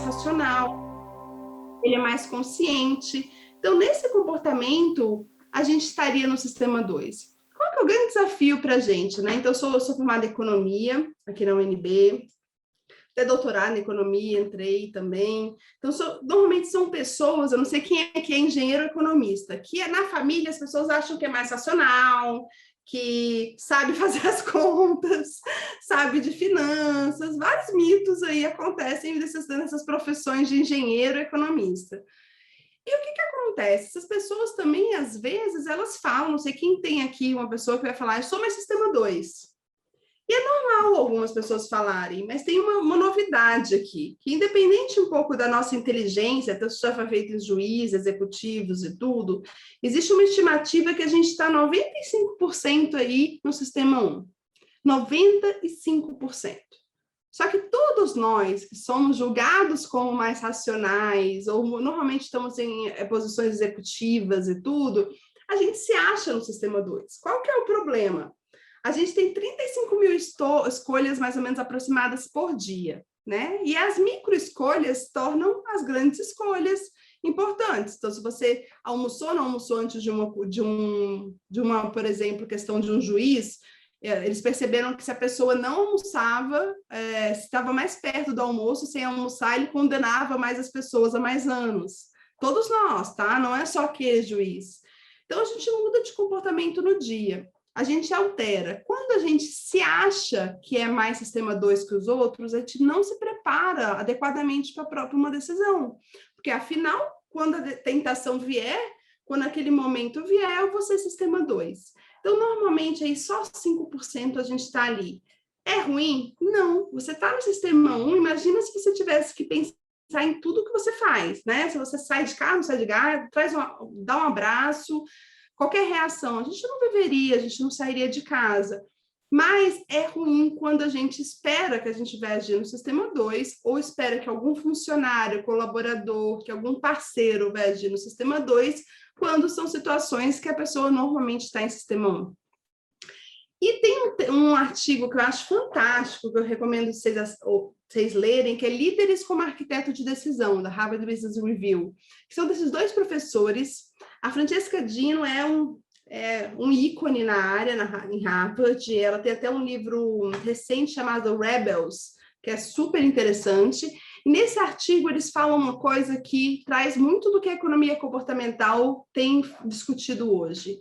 Racional, ele é mais consciente. Então, nesse comportamento, a gente estaria no sistema 2. Qual que é o grande desafio para a gente, né? Então, eu sou formada em economia, aqui na UNB, até doutorado em economia, entrei também. Então, normalmente são pessoas, eu não sei quem é que é engenheiro ou economista, que na família as pessoas acham que é mais racional, que sabe fazer as contas, sabe de finanças, vários mitos aí acontecem nessas profissões de engenheiro e economista. E o que acontece? Essas pessoas também, às vezes, elas falam, não sei quem tem aqui uma pessoa que vai falar, eu sou mais sistema 2. E é normal algumas pessoas falarem, mas tem uma novidade aqui, que independente um pouco da nossa inteligência, até se já foi feito em juízes, executivos e tudo, existe uma estimativa que a gente está 95% aí no sistema 1. 95%. Só que todos nós que somos julgados como mais racionais, ou normalmente estamos em posições executivas e tudo, a gente se acha no sistema 2. Qual que é o problema? A gente tem 35 mil escolhas mais ou menos aproximadas por dia, né? E as micro-escolhas tornam as grandes escolhas importantes. Então, se você almoçou ou não almoçou antes de uma, por exemplo, questão de um juiz, eles perceberam que se a pessoa não almoçava, se estava mais perto do almoço, sem almoçar, ele condenava mais as pessoas a mais anos. Todos nós, tá? Não é só aquele juiz. Então, a gente muda de comportamento no dia. A gente altera. Quando a gente se acha que é mais sistema 2 que os outros, a gente não se prepara adequadamente para uma decisão. Porque, afinal, quando a tentação vier, quando aquele momento vier, eu vou ser sistema 2. Então, normalmente, aí só 5% a gente está ali. É ruim? Não. Você está no sistema 1, imagina se você tivesse que pensar em tudo que você faz, né? Se você sai de casa, não sai de casa, dá um abraço, qualquer reação, a gente não viveria, a gente não sairia de casa. Mas é ruim quando a gente espera que a gente vai agir no sistema 2 ou espera que algum funcionário, colaborador, que algum parceiro vai agir no sistema 2, quando são situações que a pessoa normalmente está em sistema 1. E tem um artigo que eu acho fantástico, que eu recomendo vocês lerem, que é Líderes como Arquiteto de Decisão, da Harvard Business Review, que são desses dois professores. A Francesca Dino é um ícone na área, em Harvard. Ela tem até um livro recente chamado Rebels, que é super interessante. E nesse artigo eles falam uma coisa que traz muito do que a economia comportamental tem discutido hoje.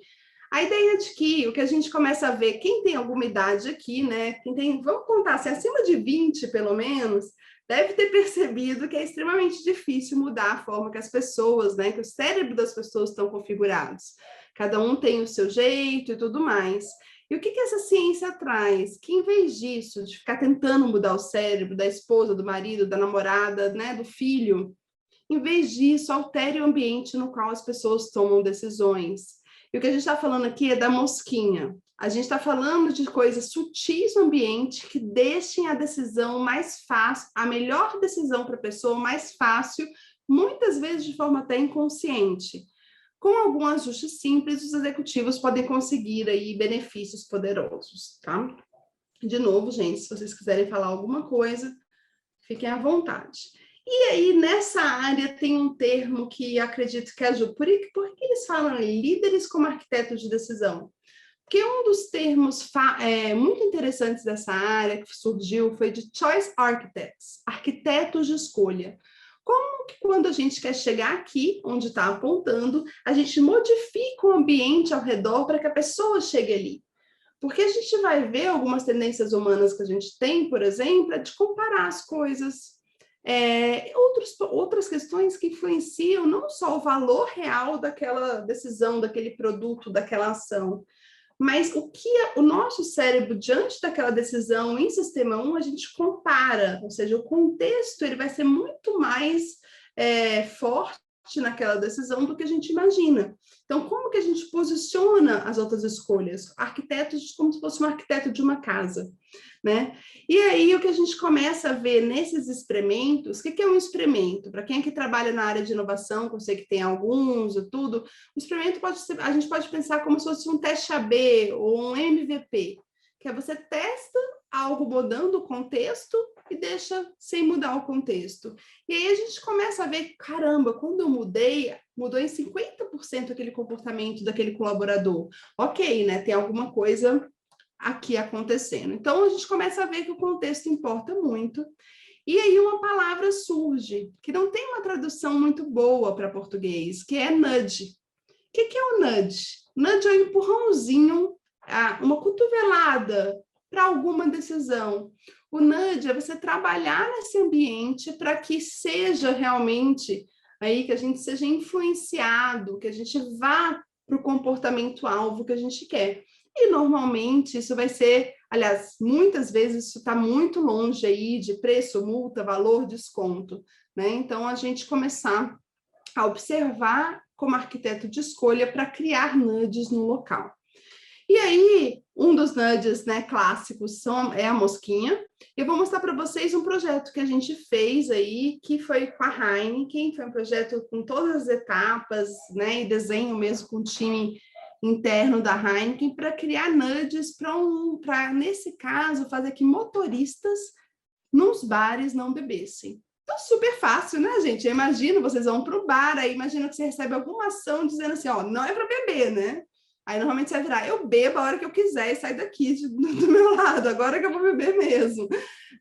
A ideia de que o que a gente começa a ver, quem tem alguma idade aqui, né? Quem tem, vamos contar, assim, acima de 20, pelo menos, deve ter percebido que é extremamente difícil mudar a forma que as pessoas, né? Que o cérebro das pessoas estão configurados. Cada um tem o seu jeito e tudo mais. E o que essa ciência traz? Que em vez disso, de ficar tentando mudar o cérebro da esposa, do marido, da namorada, né? Do filho, em vez disso, altere o ambiente no qual as pessoas tomam decisões. E o que a gente está falando aqui é da mosquinha. A gente está falando de coisas sutis no ambiente que deixem a decisão mais fácil, a melhor decisão para a pessoa mais fácil, muitas vezes de forma até inconsciente. Com algum ajuste simples, os executivos podem conseguir aí benefícios poderosos, tá? De novo, gente, se vocês quiserem falar alguma coisa, fiquem à vontade. E aí, nessa área, tem um termo que acredito que ajuda. Por que eles falam líderes como arquitetos de decisão? Porque um dos termos muito interessantes dessa área que surgiu foi de choice architects, arquitetos de escolha. Como que quando a gente quer chegar aqui, onde está apontando, a gente modifica o ambiente ao redor para que a pessoa chegue ali? Porque a gente vai ver algumas tendências humanas que a gente tem, por exemplo, é de comparar as coisas. Outras questões que influenciam não só o valor real daquela decisão, daquele produto, daquela ação, mas o que o nosso cérebro, diante daquela decisão em sistema 1, a gente compara, ou seja, o contexto ele vai ser muito mais forte naquela decisão do que a gente imagina. Então, como que a gente posiciona as outras escolhas? Arquitetos, como se fosse um arquiteto de uma casa, né? E aí, o que a gente começa a ver nesses experimentos, o que é um experimento? Para quem é que trabalha na área de inovação, que eu sei que tem alguns e tudo, o experimento pode ser, a gente pode pensar como se fosse um teste AB ou um MVP, que é você testa algo mudando o contexto e deixa sem mudar o contexto. E aí a gente começa a ver, caramba, quando eu mudei, mudou em 50% aquele comportamento daquele colaborador. Ok, né? Tem alguma coisa aqui acontecendo. Então, a gente começa a ver que o contexto importa muito. E aí uma palavra surge, que não tem uma tradução muito boa para português, que é nudge. O que é o nudge? Nudge é um empurrãozinho, uma cotovelada para alguma decisão. O nudge é você trabalhar nesse ambiente para que seja realmente aí que a gente seja influenciado, que a gente vá para o comportamento-alvo que a gente quer. E normalmente isso vai ser, aliás, muitas vezes isso está muito longe aí de preço, multa, valor, desconto, né? Então a gente começar a observar como arquiteto de escolha para criar nudges no local. E aí, um dos nudges, né, clássicos é a mosquinha. Eu vou mostrar para vocês um projeto que a gente fez aí, que foi com a Heineken, foi um projeto com todas as etapas, né, e desenho mesmo com o time interno da Heineken, para criar nudges para, nesse caso, fazer que motoristas nos bares não bebessem. Então, super fácil, né, gente? Eu imagino, vocês vão para o bar, aí imagina que você recebe alguma ação dizendo assim, ó, não é para beber, né? Aí, normalmente, você vai virar, eu bebo a hora que eu quiser e sai daqui do meu lado, agora que eu vou beber mesmo.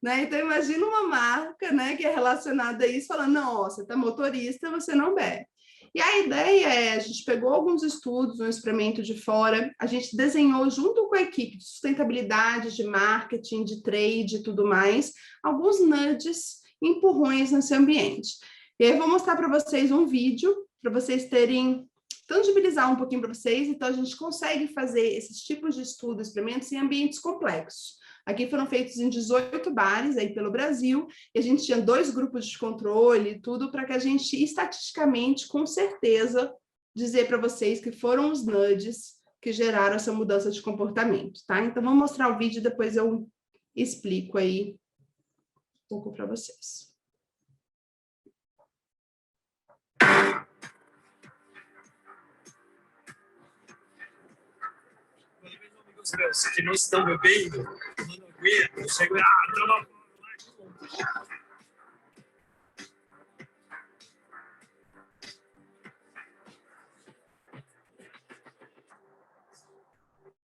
Né? Então, imagina uma marca, né, que é relacionada a isso, falando, não, ó, você tá motorista, você não bebe. E a ideia é, a gente pegou alguns estudos, um experimento de fora, a gente desenhou junto com a equipe de sustentabilidade, de marketing, de trade e tudo mais, alguns nudges, empurrões nesse ambiente. E aí eu vou mostrar para vocês um vídeo, para vocês terem, tangibilizar um pouquinho para vocês, então a gente consegue fazer esses tipos de estudos, experimentos em ambientes complexos. Aqui foram feitos em 18 bares aí pelo Brasil, e a gente tinha 2 grupos de controle e tudo para que a gente, estatisticamente, com certeza, dizer para vocês que foram os nudges que geraram essa mudança de comportamento, tá? Então, vamos mostrar o vídeo e depois eu explico aí um pouco para vocês. Meus que não estão bebendo, eu não aguento, eu chego e toma.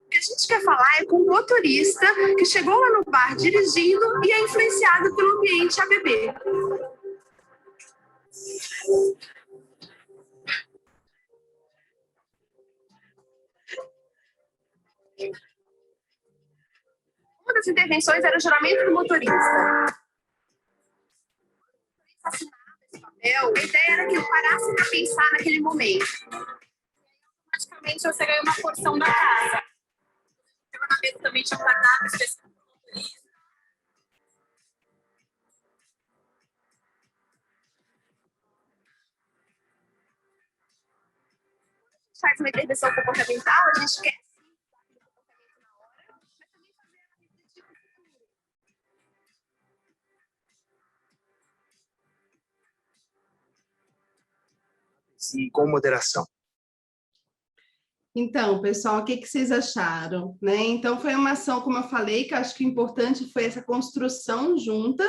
O que a gente quer falar é com o motorista que chegou lá no bar dirigindo e é influenciado pelo ambiente a beber. Uma das intervenções era o juramento do motorista. A ideia era que ele parasse para pensar naquele momento. Automaticamente você ganha uma porção da casa. O juramento também tinha um cardápio específico do motorista. A gente faz uma intervenção comportamental, a gente quer E com moderação. Então, pessoal, o que vocês acharam? Né? Então, foi uma ação, como eu falei, que eu acho que o importante foi essa construção junta,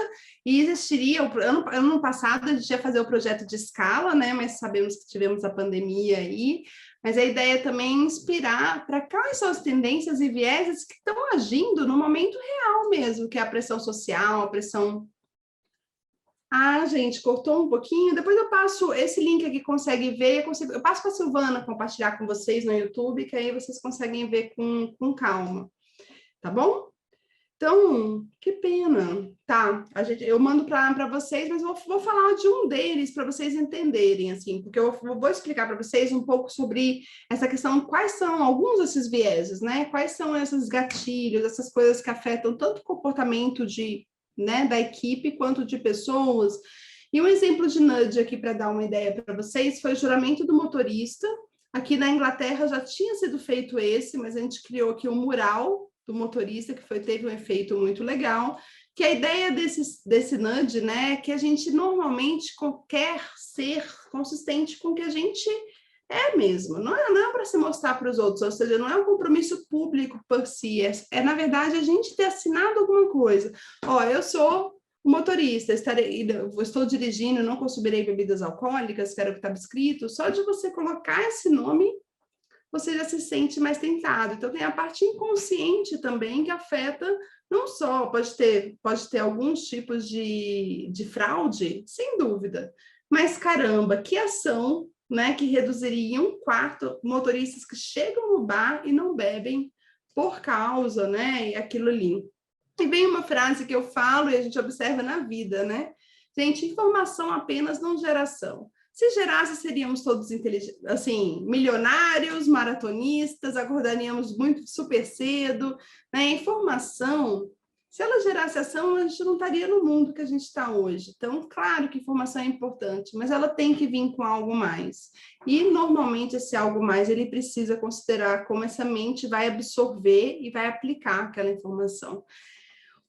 e existiria, ano passado a gente ia fazer o projeto de escala, né? Mas sabemos que tivemos a pandemia aí, mas a ideia também é inspirar para quais são as tendências e vieses que estão agindo no momento real mesmo, que é a pressão social, a pressão... Ah, gente, cortou um pouquinho. Depois eu passo esse link aqui, consegue ver. Eu passo para a Silvana compartilhar com vocês no YouTube, que aí vocês conseguem ver com calma. Tá bom? Então, que pena. Tá, eu mando para vocês, mas vou falar de um deles para vocês entenderem, assim, porque eu vou explicar para vocês um pouco sobre essa questão, quais são alguns desses vieses, né? Quais são esses gatilhos, essas coisas que afetam tanto o comportamento de... né, da equipe, quanto de pessoas. E um exemplo de nudge aqui para dar uma ideia para vocês foi o juramento do motorista. Aqui na Inglaterra já tinha sido feito esse, mas a gente criou aqui um mural do motorista, que teve um efeito muito legal, que a ideia desse nudge, né, é que a gente normalmente quer ser consistente com o que a gente é mesmo, não é para se mostrar para os outros, ou seja, não é um compromisso público por si, na verdade, a gente ter assinado alguma coisa. Ó, eu sou motorista, estou dirigindo, não consumirei bebidas alcoólicas, que era o que estava escrito, só de você colocar esse nome, você já se sente mais tentado. Então, tem a parte inconsciente também que afeta, não só, pode ter alguns tipos de fraude, sem dúvida, mas caramba, que ação, né, que reduziria um quarto motoristas que chegam no bar e não bebem por causa, né, e aquilo ali. E vem uma frase que eu falo e a gente observa na vida, né? Gente, informação apenas não geração. Se gerasse, seríamos todos inteligentes, assim, milionários, maratonistas, acordaríamos muito super cedo, né? Informação, se ela gerasse ação, a gente não estaria no mundo que a gente está hoje. Então, claro que informação é importante, mas ela tem que vir com algo mais. E, normalmente, esse algo mais, ele precisa considerar como essa mente vai absorver e vai aplicar aquela informação.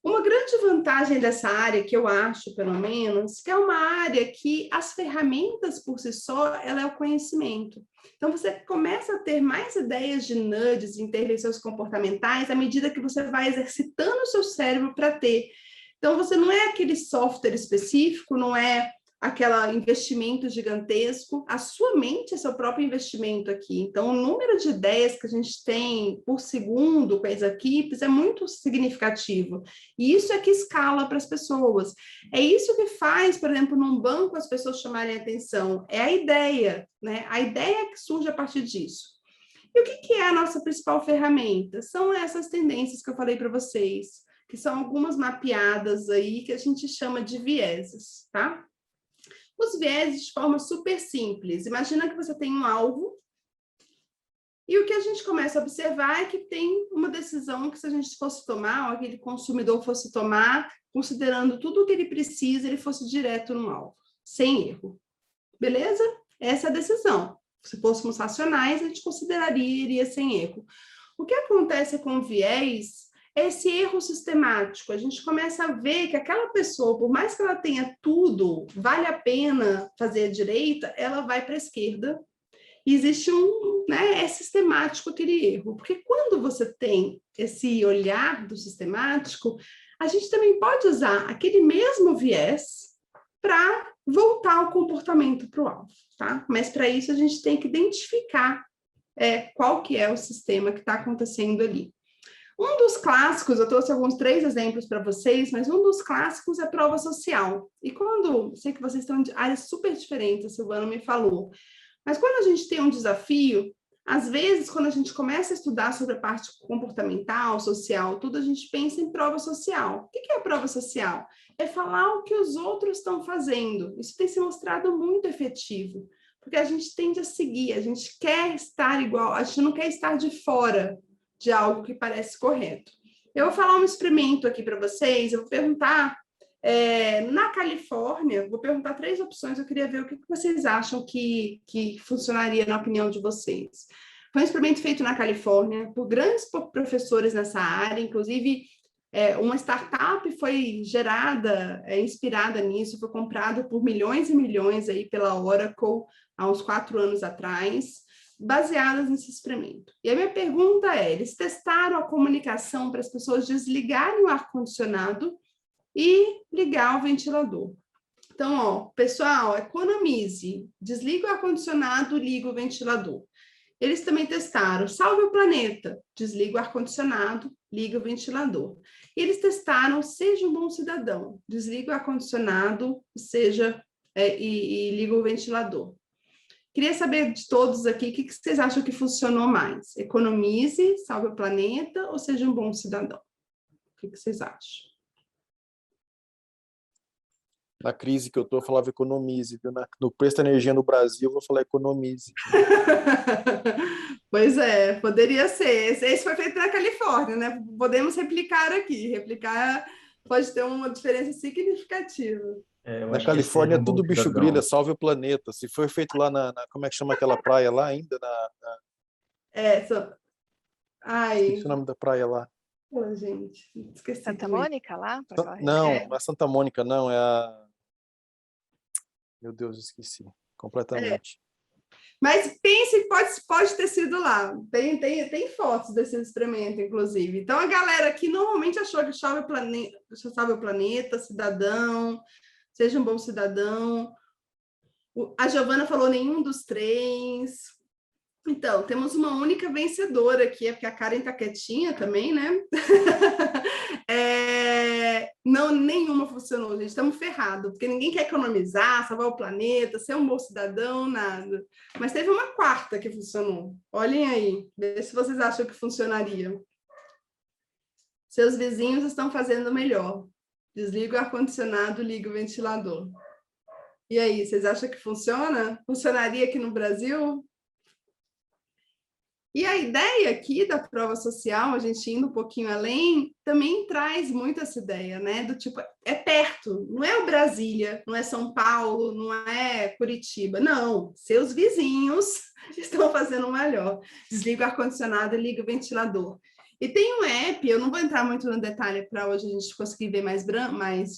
Uma grande vantagem dessa área, que eu acho, pelo menos, que é uma área que as ferramentas por si só, ela é o conhecimento. Então, você começa a ter mais ideias de nudges, intervenções comportamentais, à medida que você vai exercitando o seu cérebro para ter. Então, você não é aquele software específico, não é aquele investimento gigantesco, a sua mente é seu próprio investimento aqui. Então, o número de ideias que a gente tem por segundo com as equipes é muito significativo. E isso é que escala para as pessoas. É isso que faz, por exemplo, num banco as pessoas chamarem atenção. É a ideia, né? A ideia que surge a partir disso. E o que é a nossa principal ferramenta? São essas tendências que eu falei para vocês, que são algumas mapeadas aí que a gente chama de vieses, tá? Os vieses de forma super simples. Imagina que você tem um alvo e o que a gente começa a observar é que tem uma decisão que se a gente fosse tomar, ou aquele consumidor fosse tomar, considerando tudo o que ele precisa, ele fosse direto no alvo, sem erro. Beleza? Essa é a decisão. Se fôssemos racionais, a gente consideraria iria sem erro. O que acontece com o viés é esse erro sistemático. A gente começa a ver que aquela pessoa, por mais que ela tenha tudo, vale a pena fazer a direita, ela vai para a esquerda. E existe é sistemático aquele erro. Porque quando você tem esse olhar do sistemático, a gente também pode usar aquele mesmo viés para voltar o comportamento para o alvo, tá? Mas para isso a gente tem que identificar qual que é o sistema que está acontecendo ali. Um dos clássicos, eu trouxe 3 exemplos para vocês, mas um dos clássicos é a prova social. E sei que vocês estão em áreas super diferentes, a Silvana me falou, mas quando a gente tem um desafio, às vezes, quando a gente começa a estudar sobre a parte comportamental, social, tudo, a gente pensa em prova social. O que é a prova social? É falar o que os outros estão fazendo. Isso tem se mostrado muito efetivo, porque a gente tende a seguir, a gente quer estar igual, a gente não quer estar de fora de algo que parece correto. Eu vou falar um experimento aqui para vocês, eu vou perguntar, na Califórnia, vou perguntar 3 opções, eu queria ver o que vocês acham que funcionaria na opinião de vocês. Foi um experimento feito na Califórnia por grandes professores nessa área, inclusive uma startup foi gerada, inspirada nisso, foi comprada por milhões e milhões aí pela Oracle há uns 4 anos atrás, baseadas nesse experimento. E a minha pergunta é, eles testaram a comunicação para as pessoas desligarem o ar-condicionado e ligar o ventilador. Então, ó, pessoal, economize, desliga o ar-condicionado, liga o ventilador. Eles também testaram, salve o planeta, desliga o ar-condicionado, liga o ventilador. E eles testaram, seja um bom cidadão, desliga o ar-condicionado, e liga o ventilador. Queria saber de todos aqui, o que vocês acham que funcionou mais? Economize, salve o planeta ou seja um bom cidadão? O que vocês acham? Na crise que eu estou, eu falava economize. No preço da energia no Brasil, eu vou falar economize. Pois é, poderia ser. Esse foi feito na Califórnia, né? Podemos replicar aqui. Replicar pode ter uma diferença significativa. Eu Na acho que Califórnia, seja um tudo bom bicho cidadão. grila, salve o planeta. Se foi feito lá como é que chama aquela praia lá ainda? Esqueci o Ai, nome da praia lá. pô, gente, esqueci Santa também. Mônica, lá, para aquela região. Não, não é Santa Mônica, não, é a... Meu Deus, esqueci completamente. Mas pense que pode ter sido lá. Tem fotos desse experimento, inclusive. Então, a galera que normalmente achou que salve o planeta, cidadão, seja um bom cidadão. A Giovana falou nenhum dos três. Então, temos uma única vencedora aqui, é porque a Karen tá quietinha também, né? Não, nenhuma funcionou, gente. Estamos ferrados, porque ninguém quer economizar, salvar o planeta, ser um bom cidadão, nada. Mas teve uma quarta que funcionou. Olhem aí, vê se vocês acham que funcionaria. Seus vizinhos estão fazendo melhor. Desliga o ar-condicionado, liga o ventilador. E aí, vocês acham que funciona? Funcionaria aqui no Brasil? E a ideia aqui da prova social, a gente indo um pouquinho além, também traz muito essa ideia, né? Do tipo, é perto, não é o Brasília, não é São Paulo, não é Curitiba, não. Seus vizinhos estão fazendo melhor. Desliga o ar-condicionado e liga o ventilador. E tem um app, eu não vou entrar muito no detalhe para hoje a gente conseguir ver mais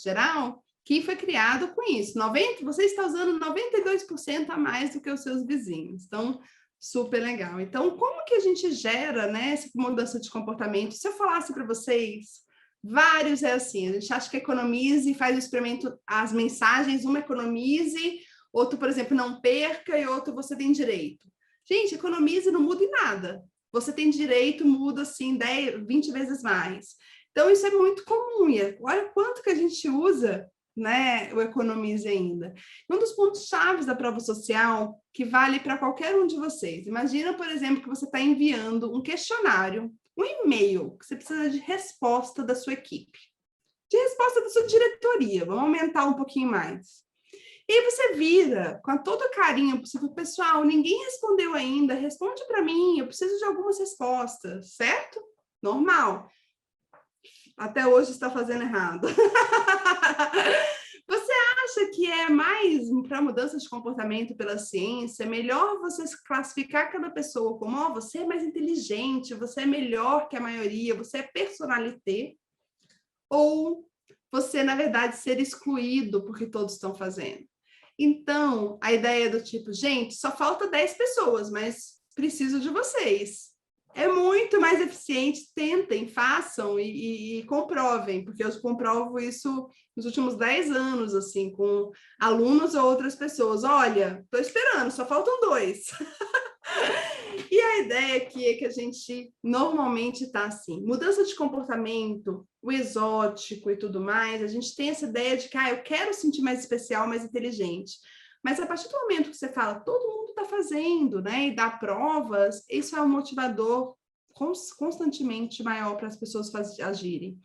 geral, que foi criado com isso. Você está usando 92% a mais do que os seus vizinhos. Então, super legal. Então, como que a gente gera, né, essa mudança de comportamento? Se eu falasse para vocês, vários é assim, a gente acha que economize, faz o experimento, as mensagens, uma economize, outro, por exemplo, não perca, e outro você tem direito. Gente, economize não muda em nada. Você tem direito, muda assim 10, 20 vezes mais. Então, isso é muito comum. E olha quanto que a gente usa, né, o economize ainda. Um dos pontos chaves da prova social, que vale para qualquer um de vocês. Imagina, por exemplo, que você está enviando um questionário, um e-mail, que você precisa de resposta da sua equipe, de resposta da sua diretoria. Vamos aumentar um pouquinho mais. E aí você vira com todo carinho, pessoal, ninguém respondeu ainda, responde para mim, eu preciso de algumas respostas, certo? Normal. Até hoje está fazendo errado. Você acha que é mais para mudança de comportamento pela ciência, é melhor você classificar cada pessoa como você é mais inteligente, você é melhor que a maioria, você é personalité, ou você, na verdade, ser excluído porque todos estão fazendo? Então, a ideia do tipo, gente, só falta 10 pessoas, mas preciso de vocês. É muito mais eficiente, tentem, façam e comprovem, porque eu comprovo isso nos últimos 10 anos, assim, com alunos ou outras pessoas. Olha, estou esperando, só faltam 2. E a ideia aqui é que a gente normalmente está assim, mudança de comportamento, o exótico e tudo mais, a gente tem essa ideia de que eu quero sentir mais especial, mais inteligente. Mas a partir do momento que você fala, todo mundo está fazendo, né, e dá provas, isso é um motivador constantemente maior para as pessoas agirem.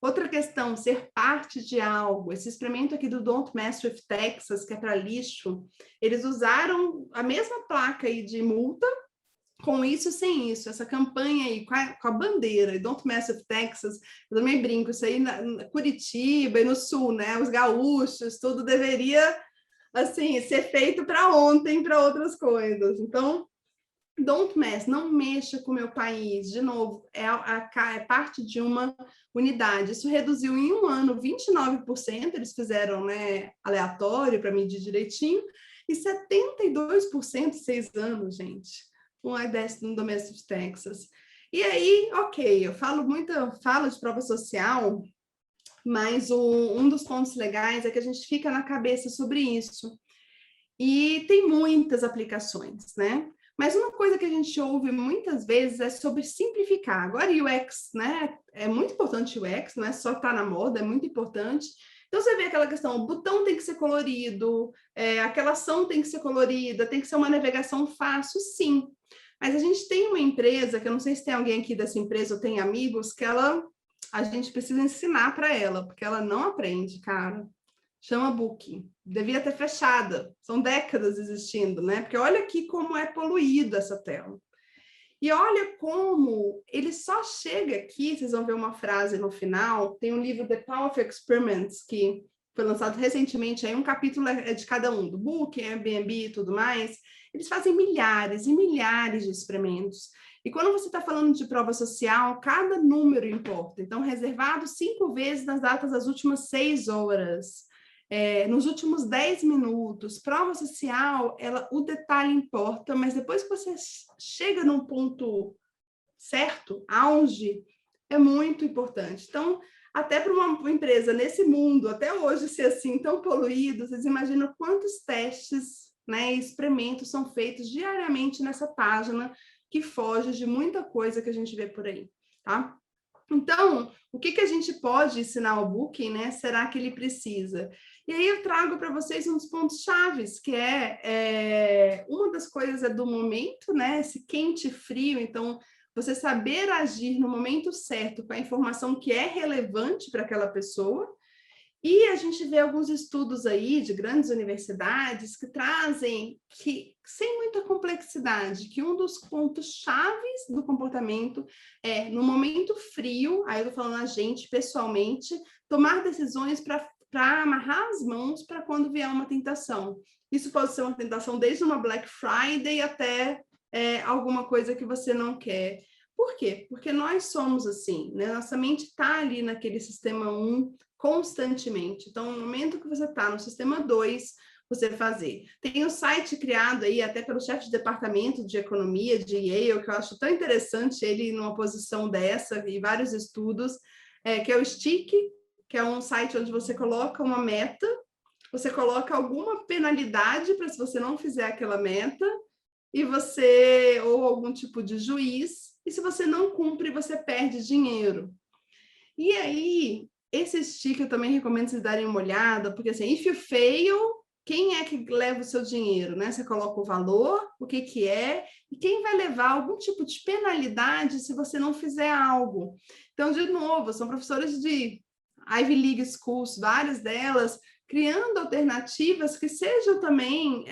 Outra questão, ser parte de algo. Esse experimento aqui do Don't Mess with Texas, que é para lixo, eles usaram a mesma placa aí de multa, com isso e sem isso, essa campanha aí com a bandeira, Don't Mess with Texas, eu também brinco, isso aí na Curitiba e no Sul, né, os gaúchos, tudo deveria, assim, ser feito para ontem, para outras coisas. Então, don't mess, não mexa com o meu país, de novo, é parte de uma unidade. Isso reduziu em um ano 29%, eles fizeram, né, aleatório para medir direitinho, e 72% 6 anos, gente. Um IDS no Domestic Texas. E aí, ok, eu falo de prova social, mas um dos pontos legais é que a gente fica na cabeça sobre isso. E tem muitas aplicações, né? Mas uma coisa que a gente ouve muitas vezes é sobre simplificar. Agora, UX, né? É muito importante o UX, não é só estar na moda, é muito importante. Então, você vê aquela questão, o botão tem que ser colorido, aquela ação tem que ser colorida, tem que ser uma navegação fácil, sim. Mas a gente tem uma empresa, que eu não sei se tem alguém aqui dessa empresa ou tem amigos, que a gente precisa ensinar para ela, porque ela não aprende, cara. Chama Booking. Devia ter fechada. São décadas existindo, né? Porque olha aqui como é poluída essa tela. E olha como ele só chega aqui, vocês vão ver uma frase no final, tem um livro The Power of Experiments, que foi lançado recentemente, aí um capítulo é de cada um, do Booking, Airbnb e tudo mais, eles fazem milhares e milhares de experimentos. E quando você está falando de prova social, cada número importa. Então, reservado 5 vezes nas datas das últimas 6 horas, nos últimos 10 minutos. Prova social, o detalhe importa, mas depois que você chega num ponto certo, auge, é muito importante. Então, até para uma empresa nesse mundo, até hoje ser assim, tão poluído, vocês imaginam quantos testes, né, e experimentos são feitos diariamente nessa página, que foge de muita coisa que a gente vê por aí, tá? Então, o que a gente pode ensinar ao Booking, né? Será que ele precisa? E aí eu trago para vocês um dos pontos chaves, que uma das coisas do momento, né? Esse quente e frio, então você saber agir no momento certo com a informação que é relevante para aquela pessoa. E a gente vê alguns estudos aí de grandes universidades que trazem que, sem muita complexidade, que um dos pontos chaves do comportamento é, no momento frio, aí eu estou falando a gente pessoalmente, tomar decisões para amarrar as mãos para quando vier uma tentação. Isso pode ser uma tentação desde uma Black Friday até alguma coisa que você não quer. Por quê? Porque nós somos assim, né? Nossa mente está ali naquele sistema 1 constantemente. Então, no momento que você está no sistema 2, você fazer. Tem um site criado aí até pelo chefe de departamento de economia de Yale, que eu acho tão interessante ele numa posição dessa, e vários estudos, que é o Stick, que é um site onde você coloca uma meta, você coloca alguma penalidade para se você não fizer aquela meta, e você, ou algum tipo de juiz, e se você não cumpre, você perde dinheiro. E aí, esse stick eu também recomendo vocês darem uma olhada, porque assim, if you fail, quem é que leva o seu dinheiro, né? Você coloca o valor, o que é, e quem vai levar algum tipo de penalidade se você não fizer algo. Então, de novo, são professores de Ivy League Schools, várias delas, criando alternativas que sejam também,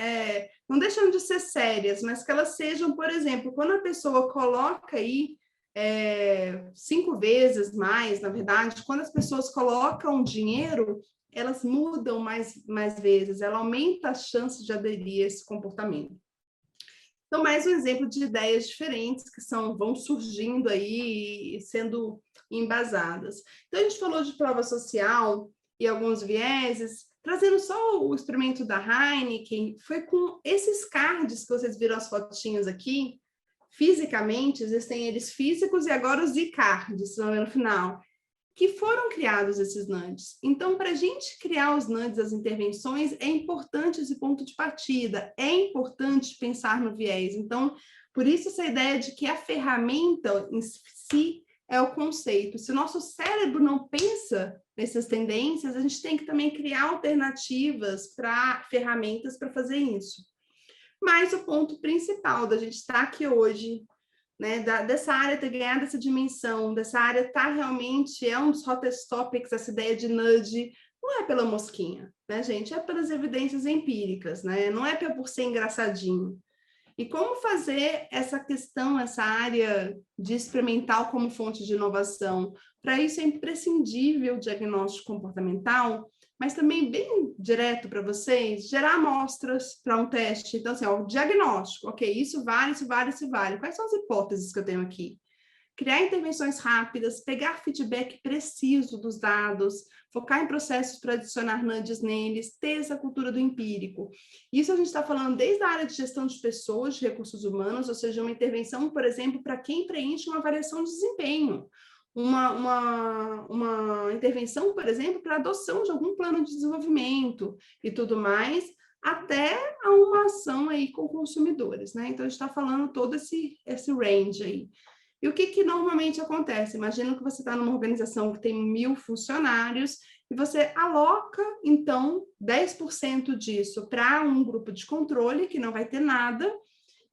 não deixam de ser sérias, mas que elas sejam, por exemplo, quando a pessoa coloca aí 5 vezes mais, na verdade, quando as pessoas colocam dinheiro, elas mudam mais vezes, ela aumenta a chance de aderir a esse comportamento. Então, mais um exemplo de ideias diferentes que vão surgindo aí e sendo embasadas. Então, a gente falou de prova social e alguns vieses, trazendo só o experimento da Heineken, foi com esses cards que vocês viram as fotinhas aqui, fisicamente, existem eles físicos e agora os e-cards, no final, que foram criados esses NUDs. Então, para a gente criar os NUDs, as intervenções, é importante esse ponto de partida, é importante pensar no viés. Então, por isso essa ideia de que a ferramenta em si é o conceito. Se o nosso cérebro não pensa nessas tendências, a gente tem que também criar alternativas para ferramentas para fazer isso. Mas o ponto principal da gente estar aqui hoje, né, dessa área ter ganhado essa dimensão, dessa área estar realmente, um dos hottest topics, essa ideia de nudge, não é pela mosquinha, né, gente? É pelas evidências empíricas, né? Não é por ser engraçadinho. E como fazer essa questão, essa área de experimental como fonte de inovação? Para isso é imprescindível o diagnóstico comportamental, mas também bem direto para vocês, gerar amostras para um teste. Então, assim, o diagnóstico, ok, isso vale, isso vale, isso vale. Quais são as hipóteses que eu tenho aqui? Criar intervenções rápidas, pegar feedback preciso dos dados, focar em processos para adicionar nudges neles, ter essa cultura do empírico. Isso a gente está falando desde a área de gestão de pessoas, de recursos humanos, ou seja, uma intervenção, por exemplo, para quem preenche uma avaliação de desempenho. Uma intervenção, por exemplo, para adoção de algum plano de desenvolvimento e tudo mais, até a uma ação aí com consumidores, né? Então, a gente está falando todo esse range aí. E o que normalmente acontece? Imagina que você está numa organização que tem 1.000 funcionários e você aloca, então, 10% disso para um grupo de controle, que não vai ter nada,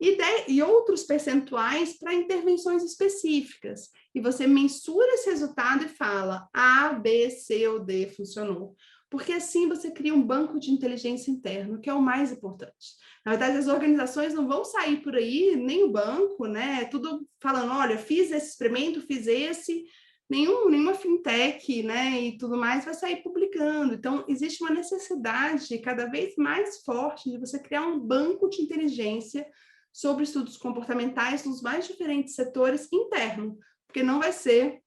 e outros percentuais para intervenções específicas. E você mensura esse resultado e fala A, B, C ou D funcionou. Porque assim você cria um banco de inteligência interno, que é o mais importante. Na verdade, as organizações não vão sair por aí, nem o banco, né? Tudo falando, olha, fiz esse experimento, fiz esse, nenhuma fintech, né, e tudo mais vai sair publicando. Então, existe uma necessidade cada vez mais forte de você criar um banco de inteligência sobre estudos comportamentais nos mais diferentes setores interno, porque não vai ser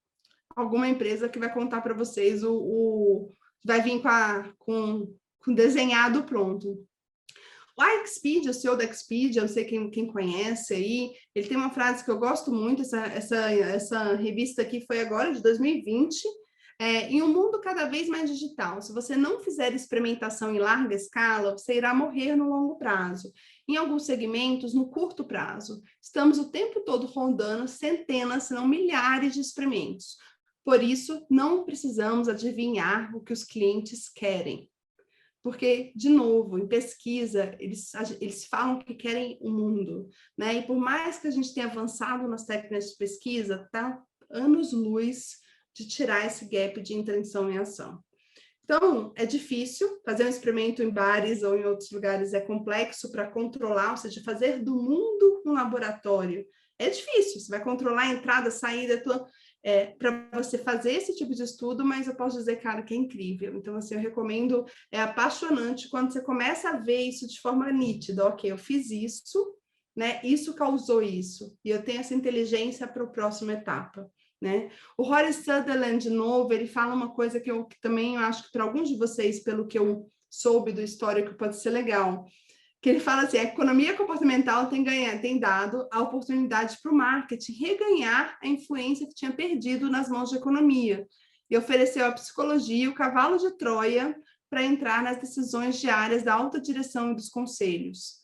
alguma empresa que vai contar para vocês vai vir com desenhado pronto. O Expedia, o CEO da Expedia, não sei quem conhece aí, ele tem uma frase que eu gosto muito, essa revista aqui foi agora, de 2020, em um mundo cada vez mais digital, se você não fizer experimentação em larga escala, você irá morrer no longo prazo. Em alguns segmentos, no curto prazo. Estamos o tempo todo rondando centenas, se não milhares de experimentos. Por isso, não precisamos adivinhar o que os clientes querem. Porque, de novo, em pesquisa, eles falam que querem o mundo, né? E por mais que a gente tenha avançado nas técnicas de pesquisa, tá anos-luz de tirar esse gap de intenção em ação. Então, é difícil, fazer um experimento em bares ou em outros lugares é complexo para controlar, ou seja, fazer do mundo um laboratório. É difícil, você vai controlar a entrada, a saída, para você fazer esse tipo de estudo, mas eu posso dizer, cara, que é incrível. Então, assim, eu recomendo, é apaixonante quando você começa a ver isso de forma nítida. Ok, eu fiz isso, né? Isso causou isso. E eu tenho essa inteligência para a próxima etapa, né? O Horace Sutherland, de novo, ele fala uma coisa que também eu acho que para alguns de vocês, pelo que eu soube do histórico, pode ser legal, que ele fala assim, a economia comportamental tem dado a oportunidade para o marketing reganhar a influência que tinha perdido nas mãos de economia e ofereceu à psicologia o cavalo de Troia para entrar nas decisões diárias da alta direção e dos conselhos.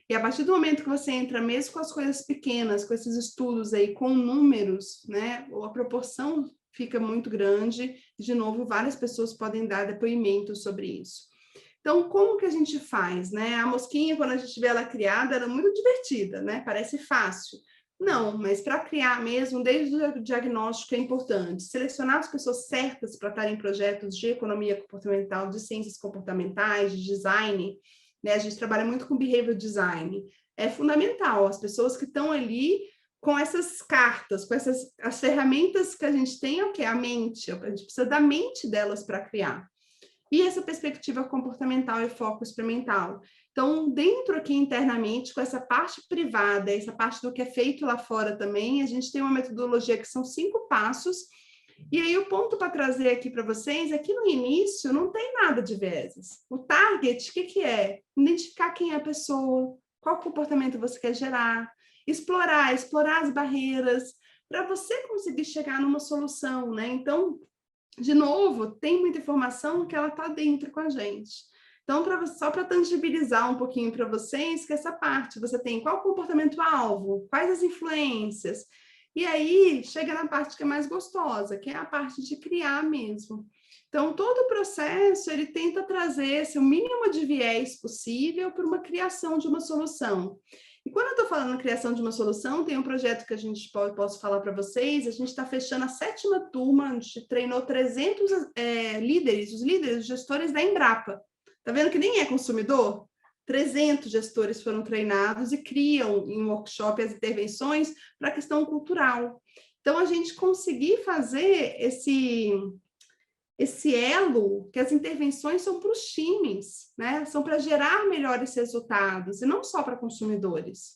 E a partir do momento que você entra mesmo com as coisas pequenas, com esses estudos aí, com números, né, a proporção fica muito grande e, de novo, várias pessoas podem dar depoimentos sobre isso. Então, como que a gente faz, né? A mosquinha, quando a gente vê ela criada, era muito divertida, né? Parece fácil. Não, mas para criar mesmo, desde o diagnóstico é importante. Selecionar as pessoas certas para estar em projetos de economia comportamental, de ciências comportamentais, de design, né? A gente trabalha muito com behavior design. É fundamental, as pessoas que estão ali com essas cartas, com as ferramentas que a gente tem, o que? A mente, a gente precisa da mente delas para criar. E essa perspectiva comportamental e foco experimental. Então, dentro aqui internamente, com essa parte privada, essa parte do que é feito lá fora também, a gente tem uma metodologia que são 5 passos. E aí, o ponto para trazer aqui para vocês é que no início não tem nada de vieses. O target, o que é? Identificar quem é a pessoa, qual comportamento você quer gerar, explorar as barreiras, para você conseguir chegar numa solução, né? Então, de novo, tem muita informação que ela está dentro com a gente. Então, só para tangibilizar um pouquinho para vocês, que essa parte, você tem qual o comportamento-alvo, quais as influências, e aí chega na parte que é mais gostosa, que é a parte de criar mesmo. Então, todo o processo, ele tenta trazer o mínimo de viés possível para uma criação de uma solução. E quando eu estou falando na criação de uma solução, tem um projeto que a gente posso falar para vocês, a gente está fechando a 7ª turma, a gente treinou 300 líderes, os líderes, os gestores da Embrapa. Tá vendo que nem é consumidor? 300 gestores foram treinados e criam em workshop as intervenções para a questão cultural. Então, a gente conseguir fazer esse elo, que as intervenções são para os times, né? São para gerar melhores resultados, e não só para consumidores.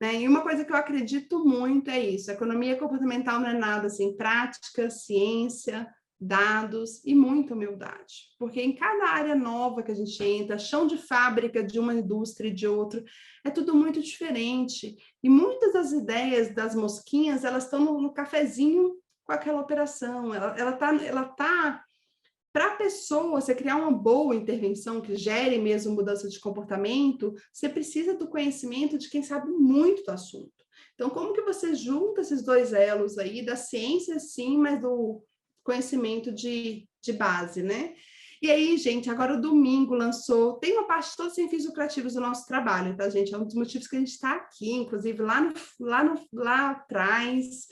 Né? E uma coisa que eu acredito muito é isso, a economia comportamental não é nada sem prática, ciência, dados e muita humildade. Porque em cada área nova que a gente entra, chão de fábrica de uma indústria e de outra, é tudo muito diferente. E muitas das ideias das mosquinhas, elas estão no cafezinho com aquela operação, ela tá para a pessoa, você criar uma boa intervenção que gere mesmo mudança de comportamento, você precisa do conhecimento de quem sabe muito do assunto. Então, como que você junta esses 2 elos aí, da ciência sim, mas do conhecimento de base, né? E aí, gente, agora o domingo lançou, tem uma parte de todos os sem fins lucrativos do nosso trabalho, tá, gente? É um dos motivos que a gente está aqui, inclusive lá atrás,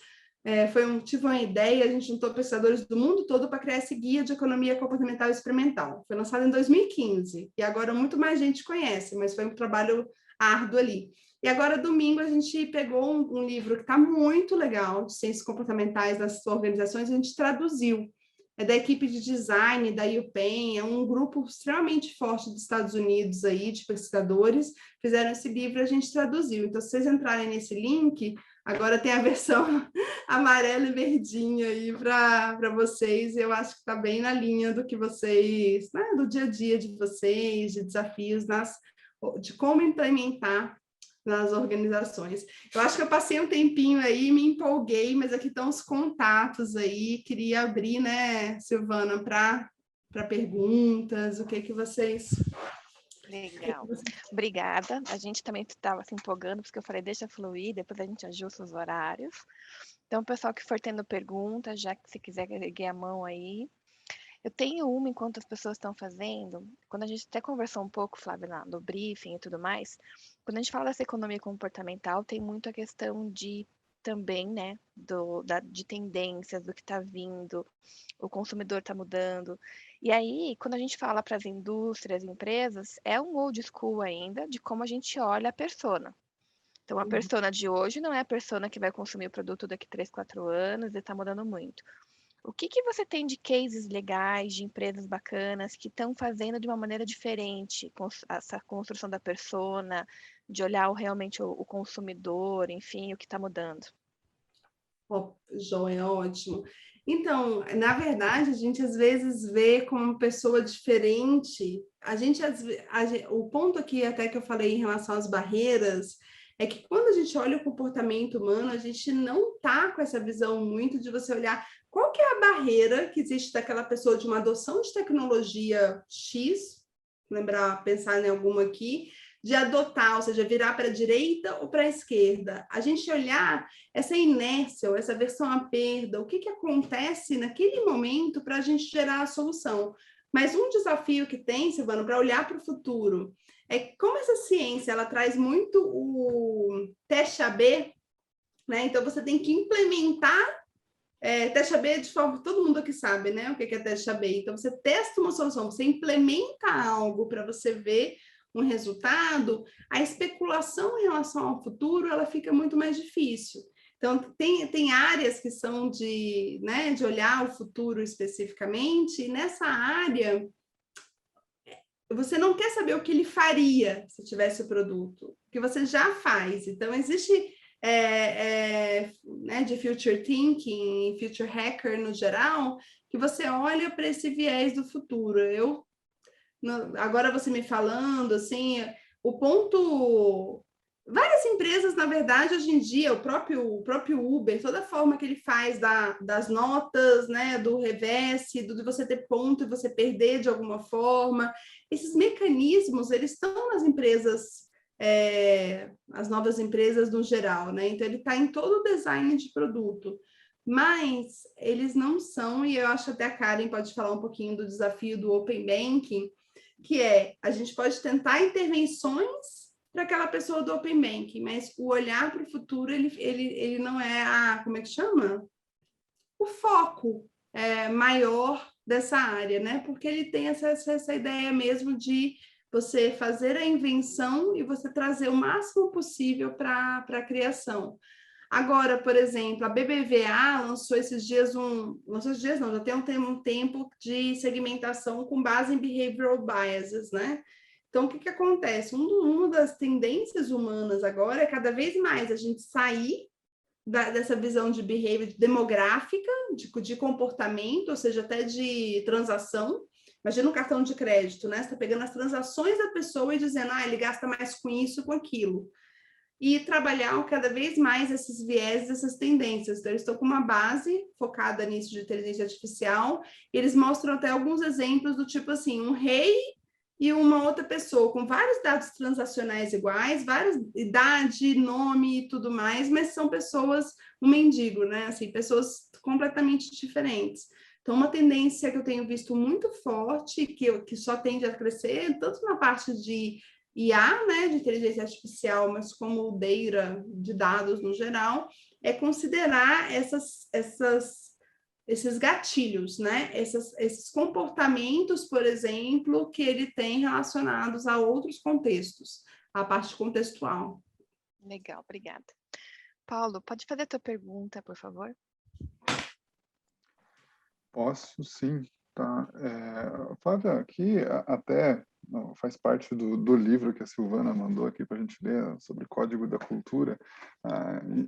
tive uma ideia, a gente juntou pesquisadores do mundo todo para criar esse guia de economia comportamental experimental. Foi lançado em 2015, e agora muito mais gente conhece, mas foi um trabalho árduo ali. E agora, domingo, a gente pegou um livro que está muito legal, de ciências comportamentais das organizações, a gente traduziu. É da equipe de design da UPenn, é um grupo extremamente forte dos Estados Unidos aí, de pesquisadores, fizeram esse livro e a gente traduziu. Então, se vocês entrarem nesse link, agora tem a versão amarela e verdinha aí para vocês, eu acho que está bem na linha do que vocês, né, do dia a dia de vocês, de desafios, de como implementar nas organizações. Eu acho que eu passei um tempinho aí, me empolguei, mas aqui estão os contatos aí, queria abrir, né, Silvana, para perguntas, o que vocês... Legal, obrigada. A gente também estava se empolgando, porque eu falei, deixa fluir, depois a gente ajusta os horários. Então, pessoal que for tendo perguntas, já que se quiser erguer a mão aí. Eu tenho uma enquanto as pessoas estão fazendo, quando a gente até conversou um pouco, Flávia, no briefing e tudo mais, quando a gente fala dessa economia comportamental, tem muito a questão de também, né, de tendências, do que está vindo, o consumidor está mudando. E aí, quando a gente fala para as indústrias, empresas, é um old school ainda de como a gente olha a persona. Então, a persona de hoje não é a persona que vai consumir o produto daqui 3, 4 anos e está mudando muito. O que você tem de cases legais, de empresas bacanas que estão fazendo de uma maneira diferente essa construção da persona, de olhar realmente o consumidor, enfim, o que está mudando? Oh, joia, ótimo. Então, na verdade, a gente às vezes vê como pessoa diferente. O ponto aqui, até que eu falei em relação às barreiras, é que quando a gente olha o comportamento humano, a gente não está com essa visão muito de você olhar qual que é a barreira que existe daquela pessoa de uma adoção de tecnologia X, pensar em alguma aqui, de adotar, ou seja, virar para a direita ou para a esquerda. A gente olhar essa inércia, ou essa versão à perda, o que acontece naquele momento para a gente gerar a solução. Mas um desafio que tem, Silvana, para olhar para o futuro, é como essa ciência ela traz muito o teste AB, né? Então você tem que implementar teste AB de forma todo mundo aqui sabe, né? O que é teste AB. Então você testa uma solução, você implementa algo para você ver um resultado, a especulação em relação ao futuro ela fica muito mais difícil. Então, tem áreas que são de olhar o futuro especificamente, e nessa área, você não quer saber o que ele faria se tivesse o produto, porque você já faz. Então, existe de future thinking, future hacker no geral, que você olha para esse viés do futuro. Agora você me falando, assim, o ponto... Várias empresas, na verdade, hoje em dia, o próprio Uber, toda a forma que ele faz das notas, né, do revés, de você ter ponto e você perder de alguma forma, esses mecanismos, eles estão nas empresas, as novas empresas no geral, né? Então, ele está em todo o design de produto. Mas eles não são, e eu acho até a Karen pode falar um pouquinho do desafio do Open Banking, que a gente pode tentar intervenções para aquela pessoa do Open Banking, mas o olhar para o futuro, ele não é como é que chama? O foco maior dessa área, né? Porque ele tem essa ideia mesmo de você fazer a invenção e você trazer o máximo possível para a criação. Agora, por exemplo, a BBVA lançou esses dias já tem um tempo de segmentação com base em behavioral biases, né? Então, o que acontece? Uma das tendências humanas agora é cada vez mais a gente sair dessa visão de behavior demográfica, de comportamento, ou seja, até de transação. Imagina um cartão de crédito, né? Você está pegando as transações da pessoa e dizendo, ele gasta mais com isso, com aquilo. E trabalhar cada vez mais esses viés, essas tendências. Então, eles estão com uma base focada nisso de inteligência artificial, e eles mostram até alguns exemplos do tipo assim, um rei e uma outra pessoa com vários dados transacionais iguais, várias idade, nome e tudo mais, mas são pessoas, um mendigo, né? Assim, pessoas completamente diferentes. Então, uma tendência que eu tenho visto muito forte, que só tende a crescer, tanto na parte de IA, né, de inteligência artificial, mas como data de dados no geral, é considerar esses gatilhos, né? Esses comportamentos, por exemplo, que ele tem relacionados a outros contextos. a parte contextual. Legal, obrigada. Paulo, pode fazer a tua pergunta, por favor? Posso, sim. Tá. Flávia, aqui até faz parte do livro que a Silvana mandou aqui para a gente ler sobre Código da Cultura,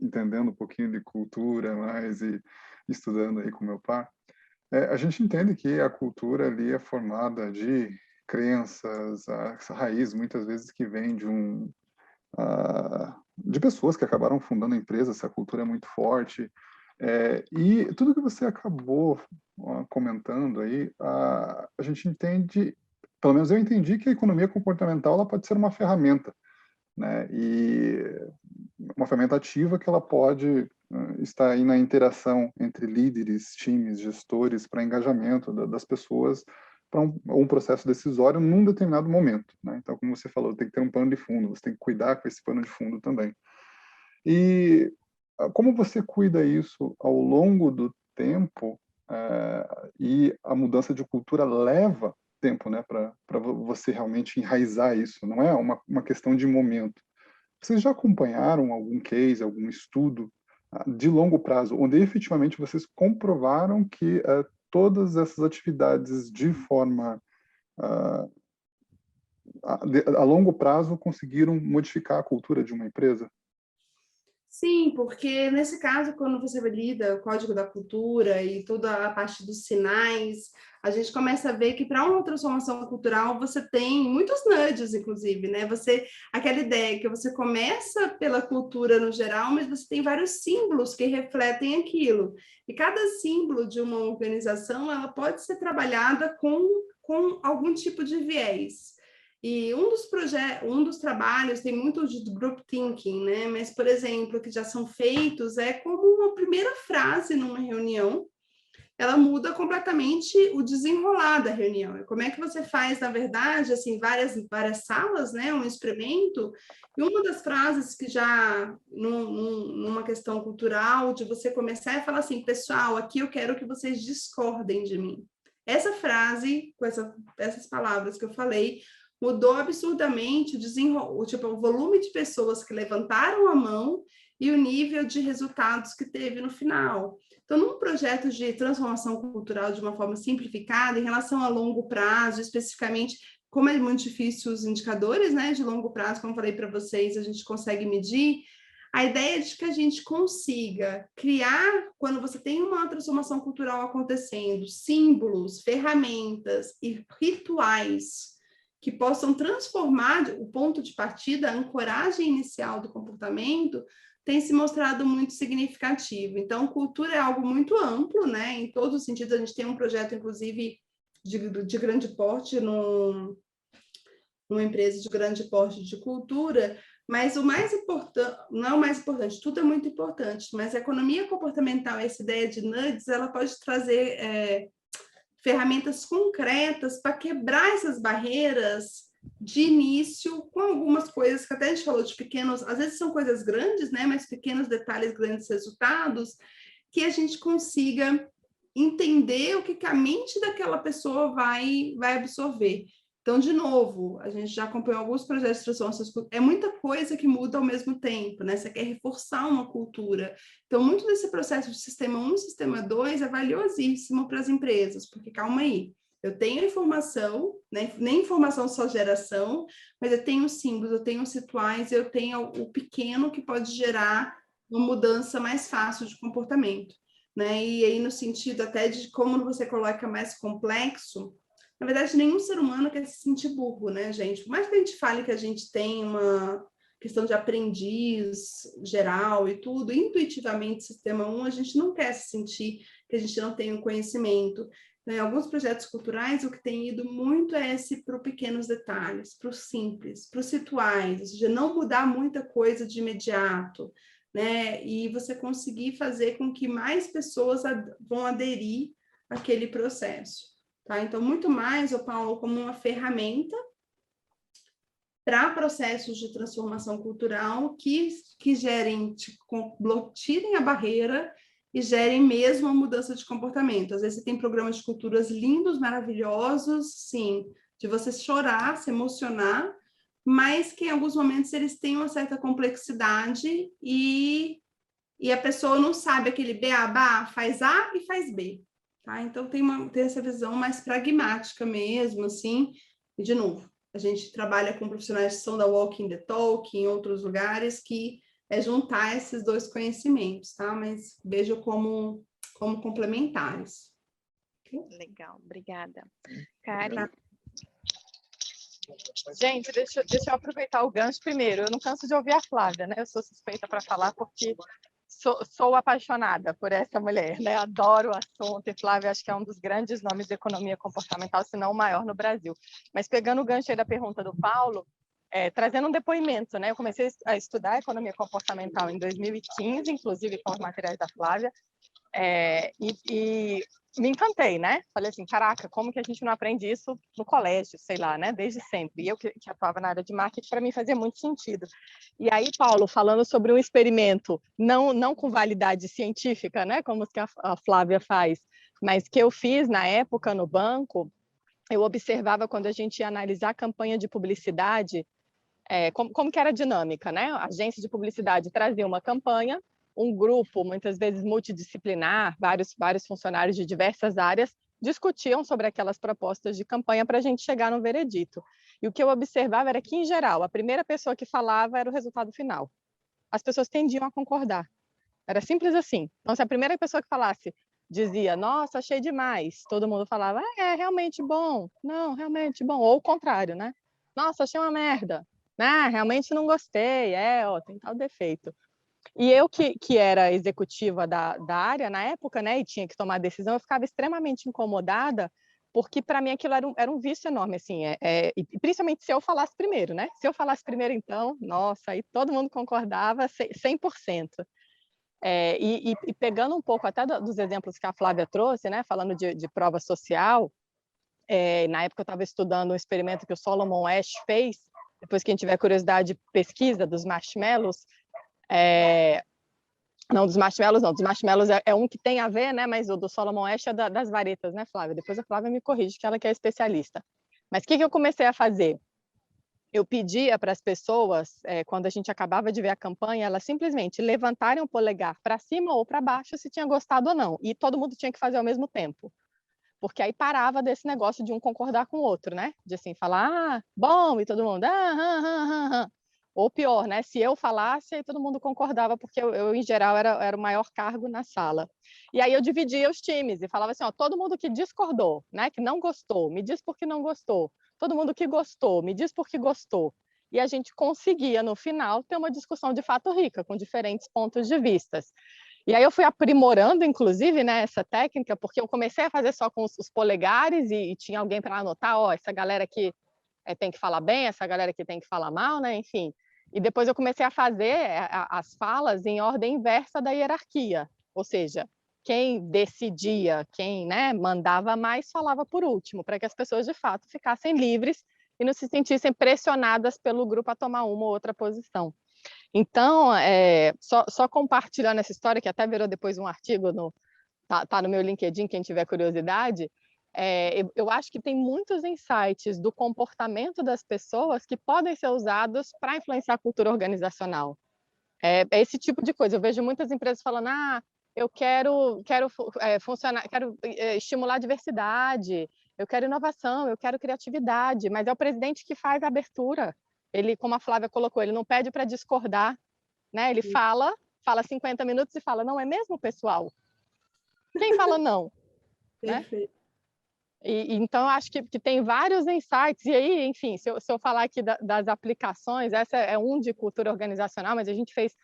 entendendo um pouquinho de cultura mais e estudando aí com meu pai. A gente entende que a cultura ali é formada de crenças, essa raiz muitas vezes que vem de pessoas que acabaram fundando empresas, essa cultura é muito forte. E tudo que você acabou comentando aí, a gente entende, pelo menos eu entendi que a economia comportamental ela pode ser uma ferramenta, né? E uma ferramenta ativa que ela pode estar aí na interação entre líderes, times, gestores, para engajamento das pessoas para um processo decisório num determinado momento, né? Então, como você falou, tem que ter um pano de fundo, você tem que cuidar com esse pano de fundo também. E como você cuida isso ao longo do tempo, e a mudança de cultura leva tempo, né, para você realmente enraizar isso, não é uma questão de momento. Vocês já acompanharam algum case, algum estudo de longo prazo, onde efetivamente vocês comprovaram que todas essas atividades de forma a longo prazo conseguiram modificar a cultura de uma empresa? Sim, porque nesse caso, quando você lida o Código da Cultura e toda a parte dos sinais, a gente começa a ver que para uma transformação cultural você tem muitos nudges, inclusive, né? Aquela ideia que você começa pela cultura no geral, mas você tem vários símbolos que refletem aquilo. E cada símbolo de uma organização, ela pode ser trabalhada com algum tipo de viés. E um dos trabalhos tem muito de group thinking, né? Mas, por exemplo, que já são feitos é como uma primeira frase numa reunião, ela muda completamente o desenrolar da reunião. Como é que você faz, na verdade, assim, várias salas, né? Um experimento, e uma das frases que já, numa questão cultural, de você começar a falar assim, pessoal, aqui eu quero que vocês discordem de mim. Essa frase, com essas palavras que eu falei, mudou absurdamente o volume de pessoas que levantaram a mão e o nível de resultados que teve no final. Então, num projeto de transformação cultural de uma forma simplificada, em relação a longo prazo, especificamente, como é muito difícil os indicadores, né, de longo prazo, como eu falei para vocês, a gente consegue medir, a ideia de que a gente consiga criar, quando você tem uma transformação cultural acontecendo, símbolos, ferramentas e rituais que possam transformar o ponto de partida, a ancoragem inicial do comportamento, tem se mostrado muito significativo. Então, cultura é algo muito amplo, né? Em todos os sentidos, a gente tem um projeto, inclusive, de grande porte, numa empresa de grande porte de cultura, mas o mais importante, não é o mais importante, tudo é muito importante, mas a economia comportamental, essa ideia de nudges, ela pode trazer ferramentas concretas para quebrar essas barreiras de início, com algumas coisas que até a gente falou de pequenos, às vezes são coisas grandes, né, mas pequenos detalhes, grandes resultados, que a gente consiga entender o que a mente daquela pessoa vai absorver. Então, de novo, a gente já acompanhou alguns projetos de transformação, é muita coisa que muda ao mesmo tempo, né? Você quer reforçar uma cultura. Então, muito desse processo de sistema 1 e sistema 2 é valiosíssimo para as empresas, porque, calma aí, eu tenho informação, né? Nem informação só geração, mas eu tenho símbolos, eu tenho rituais, eu tenho o pequeno que pode gerar uma mudança mais fácil de comportamento, né? E aí, no sentido até de como você coloca mais complexo, na verdade, nenhum ser humano quer se sentir burro, né, gente? Por mais que a gente fale que a gente tem uma questão de aprendiz geral e tudo, intuitivamente, sistema 1, a gente não quer se sentir que a gente não tem o conhecimento. Então, em alguns projetos culturais, o que tem ido muito é para os pequenos detalhes, para o simples, para os rituais, ou seja, não mudar muita coisa de imediato, né? E você conseguir fazer com que mais pessoas vão aderir àquele processo. Tá? Então, muito mais, Paulo, como uma ferramenta para processos de transformação cultural que gerem, tirem a barreira e gerem mesmo a mudança de comportamento. Às vezes você tem programas de culturas lindos, maravilhosos, sim, de você chorar, se emocionar, mas que em alguns momentos eles têm uma certa complexidade e a pessoa não sabe aquele beabá, faz A e faz B, tá? Então tem essa visão mais pragmática mesmo, assim, e de novo, a gente trabalha com profissionais que são da Walking the Talk, em outros lugares, que é juntar esses dois conhecimentos, tá? Mas vejo como complementares. Legal, obrigada. Karen? Gente, deixa eu aproveitar o gancho primeiro. Eu não canso de ouvir a Flávia, né? Eu sou suspeita para falar porque sou apaixonada por essa mulher, né? Adoro o assunto e Flávia acho que é um dos grandes nomes de economia comportamental, se não o maior no Brasil. Mas pegando o gancho aí da pergunta do Paulo, trazendo um depoimento, né? Eu comecei a estudar economia comportamental em 2015, inclusive com os materiais da Flávia, e me encantei, né? Falei assim, caraca, como que a gente não aprende isso no colégio, sei lá, né? Desde sempre. E eu que atuava na área de marketing, para mim fazia muito sentido. E aí, Paulo, falando sobre um experimento, não com validade científica, né? Como que a Flávia faz, mas que eu fiz na época no banco, eu observava quando a gente ia analisar a campanha de publicidade, como que era a dinâmica, né? A agência de publicidade trazia uma campanha, um grupo, muitas vezes multidisciplinar, vários funcionários de diversas áreas, discutiam sobre aquelas propostas de campanha para a gente chegar no veredito. E o que eu observava era que, em geral, a primeira pessoa que falava era o resultado final. As pessoas tendiam a concordar. Era simples assim. Então, se a primeira pessoa que falasse dizia, nossa, achei demais, todo mundo falava, realmente bom, não, realmente bom, ou o contrário, né? Nossa, achei uma merda, realmente não gostei, tem tal defeito. E eu que era executiva da área na época, né, e tinha que tomar decisão, eu ficava extremamente incomodada, porque para mim aquilo era um vício enorme, assim, e principalmente se eu falasse primeiro, né? Se eu falasse primeiro, então, nossa, aí todo mundo concordava 100%. E pegando um pouco até dos exemplos que a Flávia trouxe, né, falando de prova social, na época eu estava estudando um experimento que o Solomon Asch fez, depois quem tiver curiosidade, pesquisa dos marshmallows, não, dos marshmallows não, dos marshmallows é um que tem a ver, né? Mas o do Solomon Asch é das varetas, né, Flávia? Depois a Flávia me corrige, que ela que é especialista. Mas o que eu comecei a fazer? Eu pedia para as pessoas, quando a gente acabava de ver a campanha, elas simplesmente levantarem o polegar para cima ou para baixo se tinha gostado ou não. E todo mundo tinha que fazer ao mesmo tempo. Porque aí parava desse negócio de um concordar com o outro, né? De assim, falar, bom, e todo mundo, Ou pior, né? Se eu falasse, aí todo mundo concordava, porque eu em geral, era o maior cargo na sala. E aí eu dividia os times e falava assim, todo mundo que discordou, né? Que não gostou, me diz por que não gostou. Todo mundo que gostou, me diz por que gostou. E a gente conseguia, no final, ter uma discussão de fato rica, com diferentes pontos de vista. E aí eu fui aprimorando, inclusive, né, essa técnica, porque eu comecei a fazer só com os polegares e tinha alguém para anotar, essa galera aqui tem que falar bem, essa galera aqui tem que falar mal, né? Enfim. E depois eu comecei a fazer as falas em ordem inversa da hierarquia, ou seja, quem decidia, quem, né, mandava mais, falava por último, para que as pessoas de fato ficassem livres e não se sentissem pressionadas pelo grupo a tomar uma ou outra posição. Então, só compartilhando essa história, que até virou depois um artigo, tá no meu LinkedIn, quem tiver curiosidade, eu acho que tem muitos insights do comportamento das pessoas que podem ser usados para influenciar a cultura organizacional. É esse tipo de coisa. Eu vejo muitas empresas falando, eu quero funcionar, quero estimular a diversidade, eu quero inovação, eu quero criatividade, mas é o presidente que faz a abertura. Ele, como a Flávia colocou, ele não pede para discordar, né? Ele fala 50 minutos e fala, não é mesmo, pessoal? Quem fala não? Perfeito. Né? Então, eu acho que tem vários insights, e aí, enfim, se eu falar aqui das aplicações, essa é um de cultura organizacional, mas a gente fez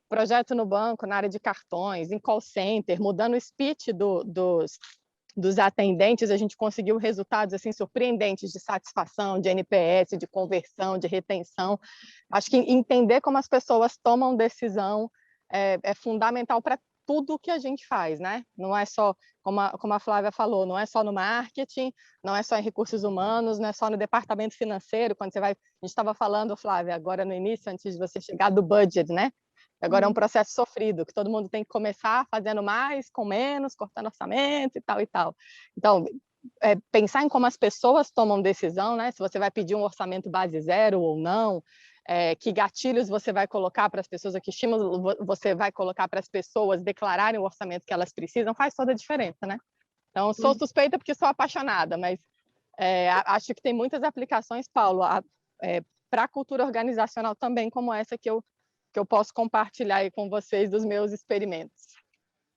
projeto no banco, na área de cartões, em call center, mudando o speech dos atendentes, a gente conseguiu resultados assim, surpreendentes de satisfação, de NPS, de conversão, de retenção. Acho que entender como as pessoas tomam decisão é fundamental para tudo que a gente faz, né? Não é só, como a Flávia falou, não é só no marketing, não é só em recursos humanos, não é só no departamento financeiro, quando você vai... A gente estava falando, Flávia, agora no início, antes de você chegar, do budget, né? Agora é um processo sofrido, que todo mundo tem que começar fazendo mais, com menos, cortando orçamento e tal e tal. Então, pensar em como as pessoas tomam decisão, né? Se você vai pedir um orçamento base zero ou não, que gatilhos você vai colocar para as pessoas, que estímulos você vai colocar para as pessoas declararem o orçamento que elas precisam, faz toda a diferença, né? Então, sou suspeita porque sou apaixonada, mas acho que tem muitas aplicações, Paulo, para a cultura organizacional também, como essa que eu posso compartilhar aí com vocês dos meus experimentos.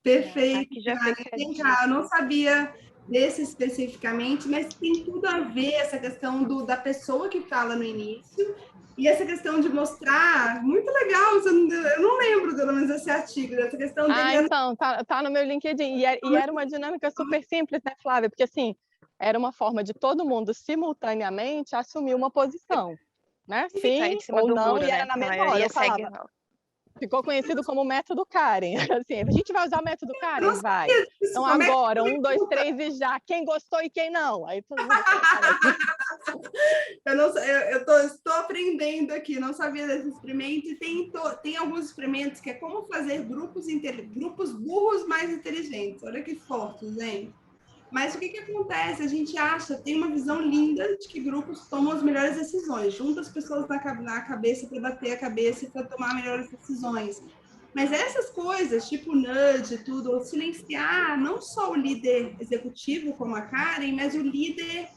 Perfeito, Aqui já Karen. Eu não sabia desse especificamente, mas tem tudo a ver essa questão da pessoa que fala no início e essa questão de mostrar, muito legal, eu não lembro pelo menos desse artigo, dessa questão dele. Então, tá no meu LinkedIn, e era uma dinâmica super simples, né, Flávia? Porque, assim, era uma forma de todo mundo simultaneamente assumir uma posição, né? Sim ou não, muro, e era né? na mesma hora. Eu falava, ficou conhecido como método Karen. Assim, a gente vai usar o método Karen? Vai. Então, agora, 1, 2, 3 e já. Quem gostou e quem não? Aí todo mundo estou aprendendo aqui, não sabia desse experimento. E tem alguns experimentos que é como fazer grupos burros mais inteligentes. Olha que forte, gente. Mas o que acontece? A gente tem uma visão linda de que grupos tomam as melhores decisões, junta as pessoas na cabeça para bater a cabeça e para tomar melhores decisões. Mas essas coisas, tipo nudge, tudo, silenciar não só o líder executivo, como a Karen, mas o líder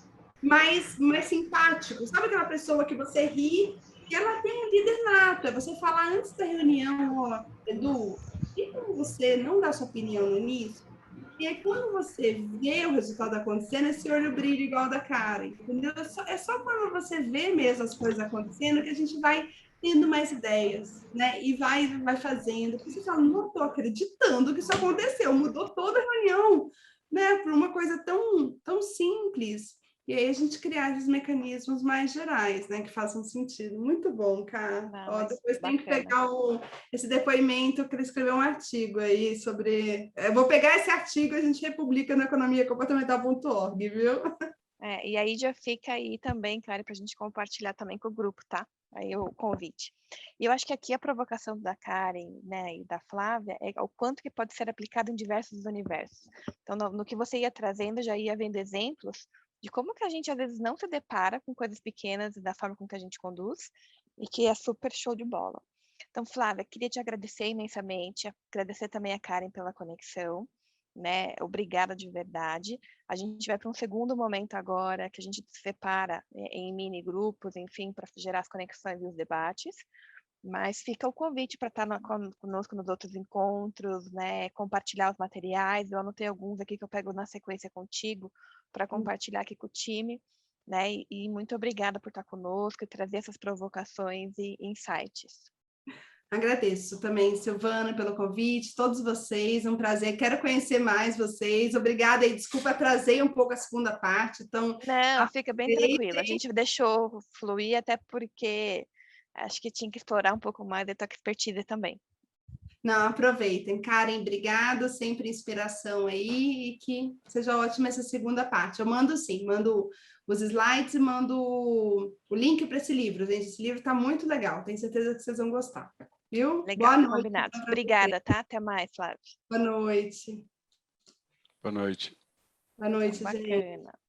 mais simpático. Sabe aquela pessoa que você ri e ela tem um líder nato? É você falar antes da reunião, ó, Edu, e como você não dá sua opinião no início? E aí, quando você vê o resultado acontecendo, esse olho brilha igual da Karen, entendeu? É só quando você vê mesmo as coisas acontecendo que a gente vai tendo mais ideias, né? E vai fazendo. Porque você fala, não estou acreditando que isso aconteceu, mudou toda a reunião, né? Por uma coisa tão simples. E aí a gente criar esses mecanismos mais gerais, né? Que façam sentido. Muito bom, cara. Ó, depois tem que pegar esse depoimento, que ele escreveu um artigo aí sobre... Eu vou pegar esse artigo e a gente republica no economiacomportamental.org, viu? E aí já fica aí também, claro, para a gente compartilhar também com o grupo, tá? Aí o convite. E eu acho que aqui a provocação da Karen, né, e da Flávia é o quanto que pode ser aplicado em diversos universos. Então, no que você ia trazendo, já ia vendo exemplos de como que a gente às vezes não se depara com coisas pequenas e da forma com que a gente conduz, e que é super show de bola. Então, Flávia, queria te agradecer imensamente, agradecer também a Karen pela conexão, né? Obrigada de verdade. A gente vai para um segundo momento agora, que a gente se separa em mini grupos, enfim, para gerar as conexões e os debates. Mas fica o convite para estar conosco nos outros encontros, né? Compartilhar os materiais. Eu anotei alguns aqui que eu pego na sequência contigo para compartilhar aqui com o time, né? E muito obrigada por estar conosco e trazer essas provocações e insights. Agradeço também, Silvana, pelo convite, todos vocês, um prazer, quero conhecer mais vocês, obrigada e desculpa, atrasei um pouco a segunda parte, então... Não, fica bem tranquila, a gente deixou fluir até porque acho que tinha que explorar um pouco mais da tua expertise também. Não, aproveitem. Karen, obrigada, sempre inspiração aí e que seja ótima essa segunda parte. Eu mando sim, mando os slides e mando o link para esse livro, gente, esse livro está muito legal, tenho certeza que vocês vão gostar. Viu? Legal, boa noite. Combinado. Obrigada, tá? Até mais, Flávia. Boa noite. Boa noite. Boa noite, bacana. gente.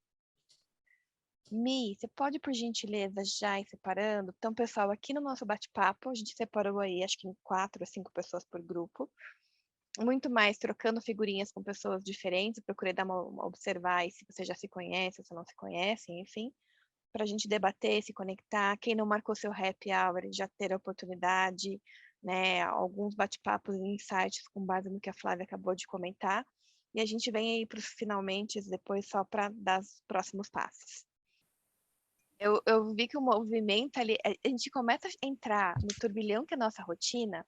Mi, você pode, por gentileza, já ir separando? Então, pessoal, aqui no nosso bate-papo, a gente separou aí, acho que em 4 ou 5 pessoas por grupo. Muito mais trocando figurinhas com pessoas diferentes. Eu procurei dar uma observar se você já se conhece, se não se conhece, enfim. Para a gente debater, se conectar. Quem não marcou seu happy hour, já ter a oportunidade, né? Alguns bate-papos e insights com base no que a Flávia acabou de comentar. E a gente vem aí para os finalmente depois só para dar os próximos passos. Eu vi que o movimento ali, a gente começa a entrar no turbilhão que é a nossa rotina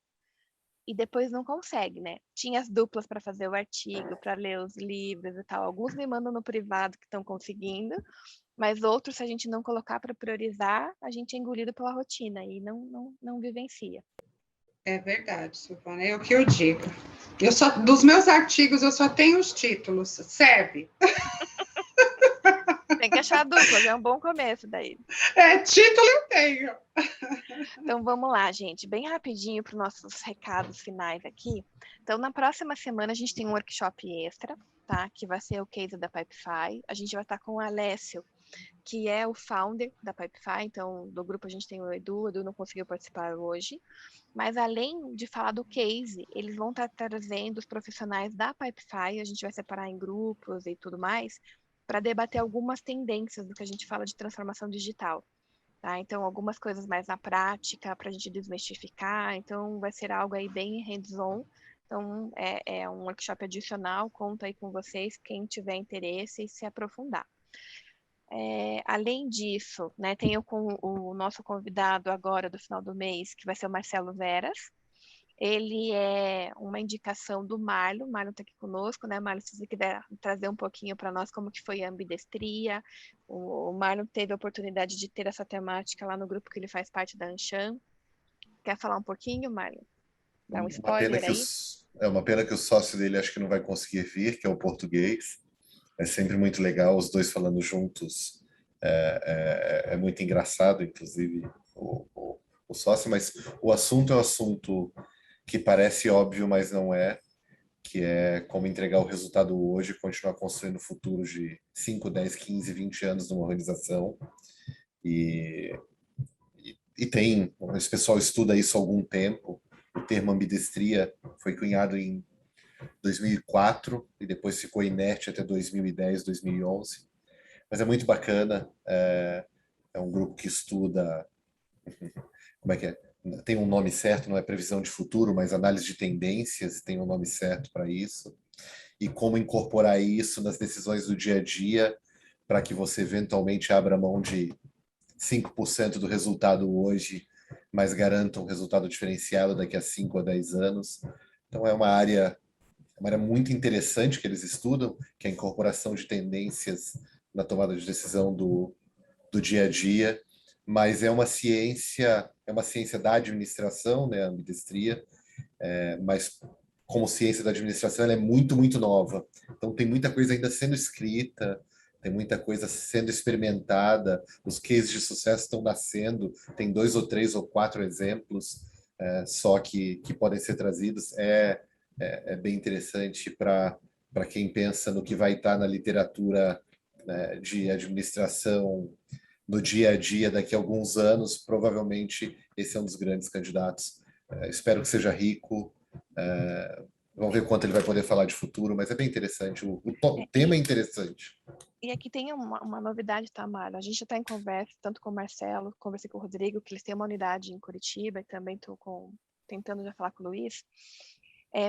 e depois não consegue, né? Tinha as duplas para fazer o artigo, para ler os livros e tal. Alguns me mandam no privado que estão conseguindo, mas outros, se a gente não colocar para priorizar, a gente é engolido pela rotina e não vivencia. É verdade, Silvana, é o que eu digo. Dos meus artigos, eu só tenho os títulos, serve? Tem que achar duplas, é um bom começo daí. Título eu tenho. Então, vamos lá, gente. Bem rapidinho para os nossos recados finais aqui. Então, na próxima semana, a gente tem um workshop extra, tá? Que vai ser o case da Pipefy. A gente vai estar com o Alessio, que é o founder da Pipefy. Então, do grupo a gente tem o Edu não conseguiu participar hoje. Mas além de falar do case, eles vão estar trazendo os profissionais da Pipefy, a gente vai separar em grupos e tudo mais, para debater algumas tendências do que a gente fala de transformação digital. Tá? Então, algumas coisas mais na prática, para a gente desmistificar. Então, vai ser algo aí bem hands-on. Então, é um workshop adicional, conto aí com vocês, quem tiver interesse e se aprofundar. Além disso, né, tenho com o nosso convidado agora do final do mês, que vai ser o Marcelo Veras. Ele é uma indicação do Marlon. Marlon está aqui conosco, né, Marlon? Se você quiser trazer um pouquinho para nós como que foi a ambidestria. O Marlon teve a oportunidade de ter essa temática lá no grupo que ele faz parte da Anshan. Quer falar um pouquinho, Marlon? Dá um spoiler aí? É uma pena que o sócio dele acho que não vai conseguir vir, que é o português. É sempre muito legal, os dois falando juntos. É muito engraçado, inclusive, o sócio, mas o assunto é um assunto que parece óbvio, mas não é, que é como entregar o resultado hoje e continuar construindo futuros de 5, 10, 15, 20 anos numa organização. E esse pessoal estuda isso há algum tempo. O termo ambidestria foi cunhado em 2004 e depois ficou inerte até 2010, 2011. Mas é muito bacana. É um grupo que estuda... Como é que é? Tem um nome certo, não é previsão de futuro, mas análise de tendências, tem um nome certo para isso. E como incorporar isso nas decisões do dia a dia para que você eventualmente abra mão de 5% do resultado hoje, mas garanta um resultado diferenciado daqui a 5 a 10 anos. Então é uma área muito interessante que eles estudam, que é a incorporação de tendências na tomada de decisão do dia a dia, mas é uma ciência da administração, né, a ambidestria, mas como ciência da administração ela é muito, muito nova. Então tem muita coisa ainda sendo escrita, tem muita coisa sendo experimentada, os cases de sucesso estão nascendo, tem 2 ou 3 ou 4 exemplos só que podem ser trazidos. É bem interessante para quem pensa no que vai estar na literatura, né, de administração no dia a dia daqui a alguns anos. Provavelmente esse é um dos grandes candidatos. Espero que seja rico. Vamos ver quanto ele vai poder falar de futuro, mas é bem interessante. O tema é interessante. E aqui tem uma novidade, tá, Marlon? A gente já está em conversa, tanto com o Marcelo, conversei com o Rodrigo, que eles têm uma unidade em Curitiba, e também estou tentando já falar com o Luiz,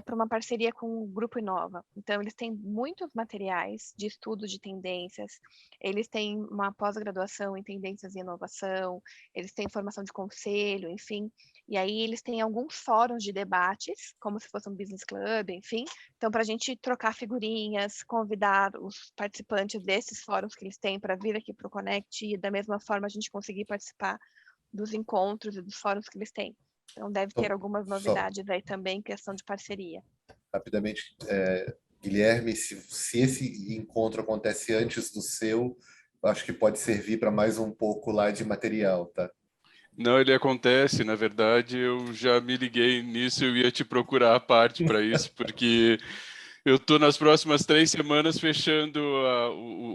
para uma parceria com o Grupo Inova. Então, eles têm muitos materiais de estudo de tendências, eles têm uma pós-graduação em tendências e inovação, eles têm formação de conselho, enfim, e aí eles têm alguns fóruns de debates, como se fosse um business club, enfim. Então, para a gente trocar figurinhas, convidar os participantes desses fóruns que eles têm para vir aqui para o Connect, e da mesma forma a gente conseguir participar dos encontros e dos fóruns que eles têm. Então, deve ter algumas novidades aí também em questão de parceria. Rapidamente, Guilherme, se esse encontro acontece antes do seu, acho que pode servir para mais um pouco lá de material, tá? Não, ele acontece, na verdade, eu já me liguei nisso, eu ia te procurar a parte para isso, porque eu estou nas próximas 3 semanas fechando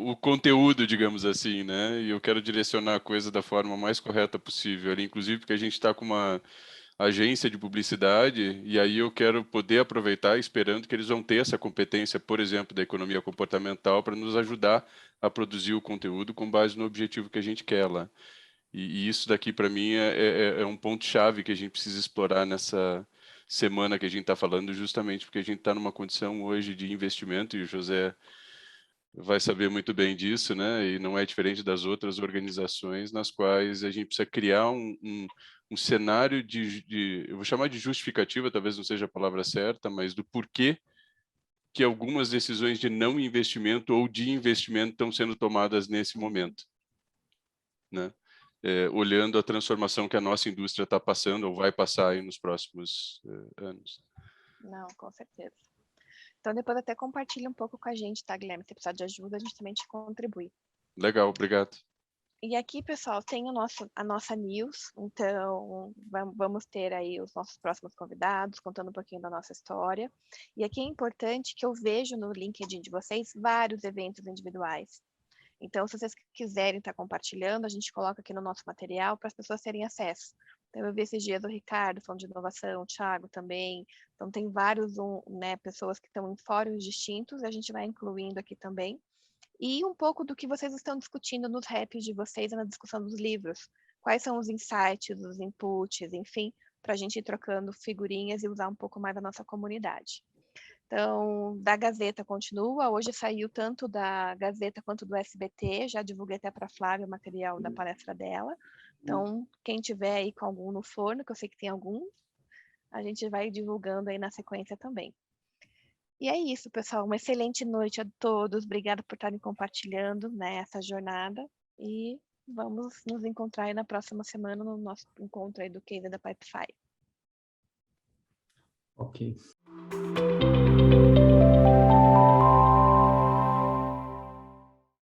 o conteúdo, digamos assim, né? E eu quero direcionar a coisa da forma mais correta possível, ali, inclusive porque a gente está com uma agência de publicidade, e aí eu quero poder aproveitar, esperando que eles vão ter essa competência, por exemplo, da economia comportamental, para nos ajudar a produzir o conteúdo com base no objetivo que a gente quer lá. E isso daqui, para mim, é um ponto-chave que a gente precisa explorar nessa semana que a gente está falando, justamente porque a gente está numa condição hoje de investimento, e o José vai saber muito bem disso, né? E não é diferente das outras organizações nas quais a gente precisa criar um cenário eu vou chamar de justificativa, talvez não seja a palavra certa, mas do porquê que algumas decisões de não investimento ou de investimento estão sendo tomadas nesse momento, né? Olhando a transformação que a nossa indústria está passando ou vai passar aí nos próximos anos. Não, com certeza. Então, depois até compartilha um pouco com a gente, tá, Guilherme? Se precisar de ajuda, a gente também te contribui. Legal, obrigado. E aqui, pessoal, tem a nossa news, então vamos ter aí os nossos próximos convidados, contando um pouquinho da nossa história. E aqui é importante que eu vejo no LinkedIn de vocês vários eventos individuais. Então, se vocês quiserem estar compartilhando, a gente coloca aqui no nosso material para as pessoas terem acesso. Então, eu vi esses dias o Ricardo falando de inovação, o Thiago também. Então, tem vários pessoas que estão em fóruns distintos, e a gente vai incluindo aqui também. E um pouco do que vocês estão discutindo nos raps de vocês na discussão dos livros. Quais são os insights, os inputs, enfim, para a gente ir trocando figurinhas e usar um pouco mais da nossa comunidade. Então, da Gazeta continua. Hoje saiu tanto da Gazeta quanto do SBT. Já divulguei até para a Flávia o material da palestra dela. Então, quem tiver aí com algum no forno, que eu sei que tem algum, a gente vai divulgando aí na sequência também. E é isso, pessoal. Uma excelente noite a todos. Obrigada por estarem compartilhando, né, essa jornada. E vamos nos encontrar aí na próxima semana no nosso encontro aí do Case da Pipefy. Ok.